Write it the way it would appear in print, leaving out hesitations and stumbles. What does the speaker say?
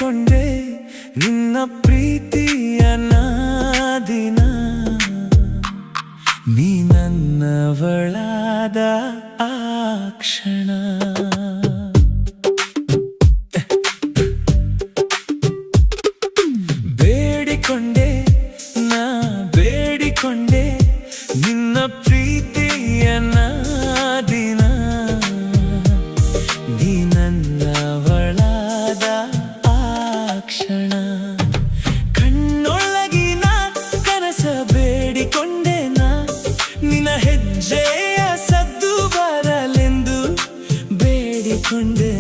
ಬೇಡಿಕೊಂಡೆ ನಿನ್ನ ಪ್ರೀತಿಯ ದಿನ ನೀ ನನ್ನವಳಾದ ಆ ಕ್ಷಣ ಬೇಡಿಕೊಂಡೆ ಬೇಡಿಕೊಂಡೆ ನಿನ್ನ ಪ್ರೀತಿಯ ದಿನ ನೀ ನನ್ನವಳಾದ ಆ ಕ್ಷಣ ಕಣ್ಣೊಳಗಿನ ಕನಸ ಬೇಡಿಕೊಂಡೆ ನಿನ್ನ ಹೆಜ್ಜೆಯ ಸದ್ದು ಬರಲೆಂದು ಬೇಡಿಕೊಂಡೆ